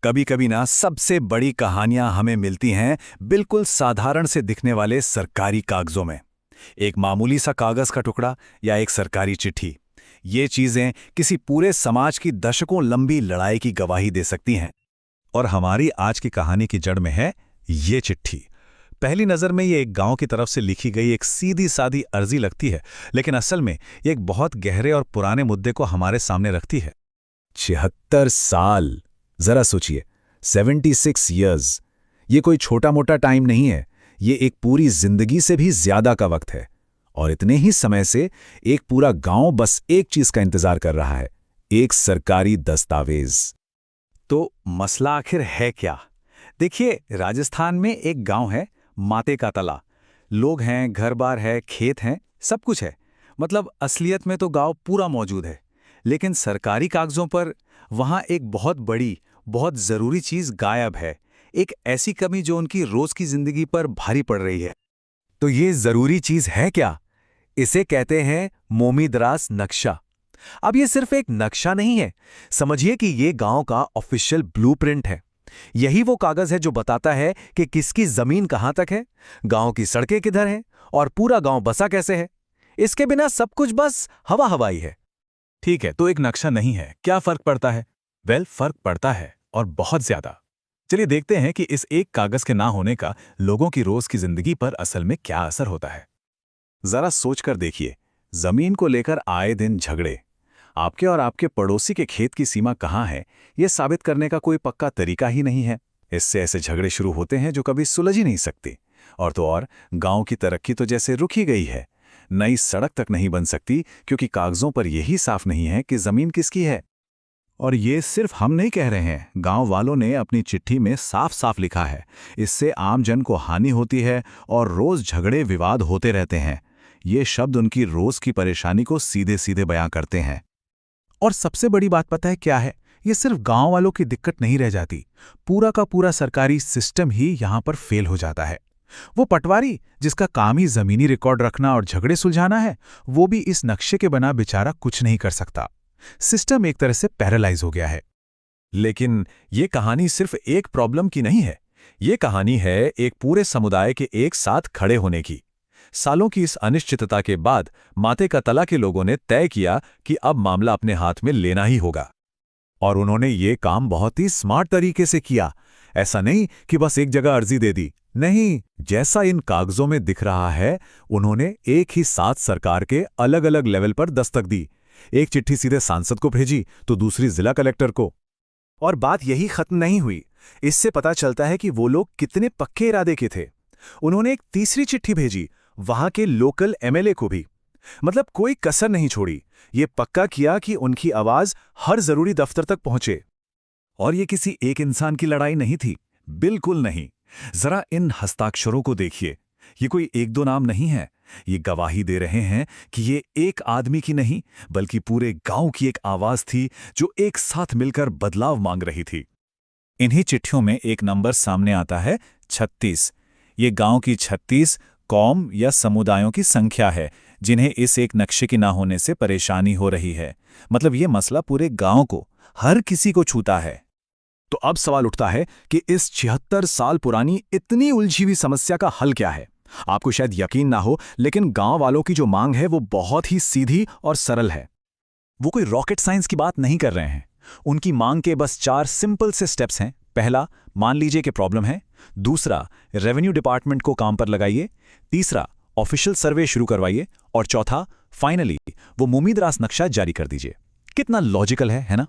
कभी कभी ना सबसे बड़ी कहानियां हमें मिलती हैं बिल्कुल साधारण से दिखने वाले सरकारी कागजों में। एक मामूली सा कागज का टुकड़ा या एक सरकारी चिट्ठी, ये चीजें किसी पूरे समाज की दशकों लंबी लड़ाई की गवाही दे सकती हैं। और हमारी आज की कहानी की जड़ में है ये चिट्ठी। पहली नजर में ये एक गांव की तरफ से लिखी गई एक सीधी सादी अर्जी लगती है, लेकिन असल में ये एक बहुत गहरे और पुराने मुद्दे को हमारे सामने रखती है। 76 साल, जरा सोचिए, 76 ईयर्स। ये कोई छोटा मोटा टाइम नहीं है, ये एक पूरी जिंदगी से भी ज्यादा का वक्त है। और इतने ही समय से एक पूरा गांव बस एक चीज का इंतजार कर रहा है, एक सरकारी दस्तावेज। तो मसला आखिर है क्या? देखिए, राजस्थान में एक गांव है, माते का तला। लोग हैं, घर बार है, खेत हैं, सब कुछ है। मतलब असलियत में तो गांव पूरा मौजूद है, लेकिन सरकारी कागजों पर वहां एक बहुत बड़ी, बहुत जरूरी चीज गायब है। एक ऐसी कमी जो उनकी रोज की जिंदगी पर भारी पड़ रही है। तो ये जरूरी चीज है क्या? इसे कहते हैं मोमीदरास नक्शा। अब ये सिर्फ एक नक्शा नहीं है, समझिए कि ये गांव का ऑफिशियल ब्लूप्रिंट है। यही वो कागज है जो बताता है कि किसकी जमीन कहां तक है, गांव की सड़कें किधर हैं और पूरा गांव बसा कैसे है। इसके बिना सब कुछ बस हवा हवाई है। ठीक है, तो एक नक्शा नहीं है, क्या फर्क पड़ता है? फर्क पड़ता है, और बहुत ज्यादा। चलिए देखते हैं कि इस एक कागज के ना होने का लोगों की रोज की जिंदगी पर असल में क्या असर होता है। जरा सोचकर देखिए, जमीन को लेकर आए दिन झगड़े। आपके और आपके पड़ोसी के खेत की सीमा कहाँ है, यह साबित करने का कोई पक्का तरीका ही नहीं है। इससे ऐसे झगड़े शुरू होते हैं जो कभी सुलझ ही नहीं सकते। और तो और, गांव की तरक्की तो जैसे रुक ही गई है। नई सड़क तक नहीं बन सकती क्योंकि कागजों पर यही साफ नहीं है कि जमीन किसकी है। और ये सिर्फ हम नहीं कह रहे हैं, गांव वालों ने अपनी चिट्ठी में साफ साफ लिखा है। इससे आम जन को हानि होती है और रोज झगड़े विवाद होते रहते हैं। ये शब्द उनकी रोज की परेशानी को सीधे सीधे बयां करते हैं। और सबसे बड़ी बात पता है क्या है? ये सिर्फ गांव वालों की दिक्कत नहीं रह जाती, पूरा का पूरा सरकारी सिस्टम ही यहां पर फेल हो जाता है। वो पटवारी जिसका काम ही जमीनी रिकॉर्ड रखना और झगड़े सुलझाना है, वो भी इस नक्शे के बिना बेचारा कुछ नहीं कर सकता। सिस्टम एक तरह से पैरालाइज हो गया है। लेकिन ये कहानी सिर्फ एक प्रॉब्लम की नहीं है, ये कहानी है एक पूरे समुदाय के एक साथ खड़े होने की। सालों की इस अनिश्चितता के बाद माते का तला के लोगों ने तय किया कि अब मामला अपने हाथ में लेना ही होगा। और उन्होंने ये काम बहुत ही स्मार्ट तरीके से किया। ऐसा नहीं कि बस एक जगह अर्जी दे दी, नहीं, जैसा इन कागजों में दिख रहा है, उन्होंने एक ही साथ सरकार के अलग अलग लेवल पर दस्तक दी। एक चिट्ठी सीधे सांसद को भेजी तो दूसरी जिला कलेक्टर को। और बात यही खत्म नहीं हुई। इससे पता चलता है कि वो लोग कितने पक्के इरादे के थे। उन्होंने एक तीसरी चिट्ठी भेजी, वहां के लोकल एमएलए को भी। मतलब कोई कसर नहीं छोड़ी। ये पक्का किया कि उनकी आवाज हर जरूरी दफ्तर तक पहुंचे। और ये किसी एक इंसान की लड़ाई नहीं थी, बिल्कुल नहीं। जरा इन हस्ताक्षरों को देखिए, ये कोई एक दो नाम नहीं है। ये गवाही दे रहे हैं कि ये एक आदमी की नहीं, बल्कि पूरे गांव की एक आवाज थी जो एक साथ मिलकर बदलाव मांग रही थी। इन्हीं चिट्ठियों में एक नंबर सामने आता है, 36। ये गांव की 36 कौम या समुदायों की संख्या है जिन्हें इस एक नक्शे की ना होने से परेशानी हो रही है। मतलब ये मसला पूरे गांव को, हर किसी को छूता है। तो अब सवाल उठता है कि इस 76 साल पुरानी इतनी उलझी हुई समस्या का हल क्या है? आपको शायद यकीन ना हो, लेकिन गांव वालों की जो मांग है वो बहुत ही सीधी और सरल है। वो कोई रॉकेट साइंस की बात नहीं कर रहे हैं। उनकी मांग के बस 4 सिंपल से स्टेप्स हैं। पहला, मान लीजिए कि प्रॉब्लम है। दूसरा, रेवेन्यू डिपार्टमेंट को काम पर लगाइए। तीसरा, ऑफिशियल सर्वे शुरू करवाइए। और चौथा, फाइनली वो मोमीदरास नक्शा जारी कर दीजिए। कितना लॉजिकल है ना?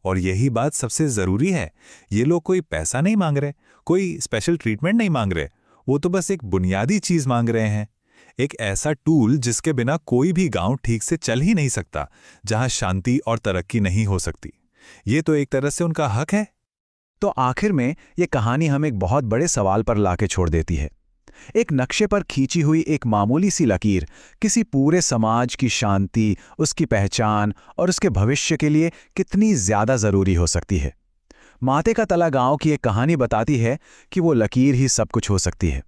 और यही बात सबसे जरूरी है, ये लोग कोई पैसा नहीं मांग रहे, कोई स्पेशल ट्रीटमेंट नहीं मांग रहे। वो तो बस एक बुनियादी चीज मांग रहे हैं, एक ऐसा टूल जिसके बिना कोई भी गांव ठीक से चल ही नहीं सकता, जहां शांति और तरक्की नहीं हो सकती। ये तो एक तरह से उनका हक है। तो आखिर में ये कहानी हमें एक बहुत बड़े सवाल पर लाके छोड़ देती है। एक नक्शे पर खींची हुई एक मामूली सी लकीर किसी पूरे समाज की शांति, उसकी पहचान और उसके भविष्य के लिए कितनी ज्यादा जरूरी हो सकती है। माते का तला गांव की एक कहानी बताती है कि वो लकीर ही सब कुछ हो सकती है।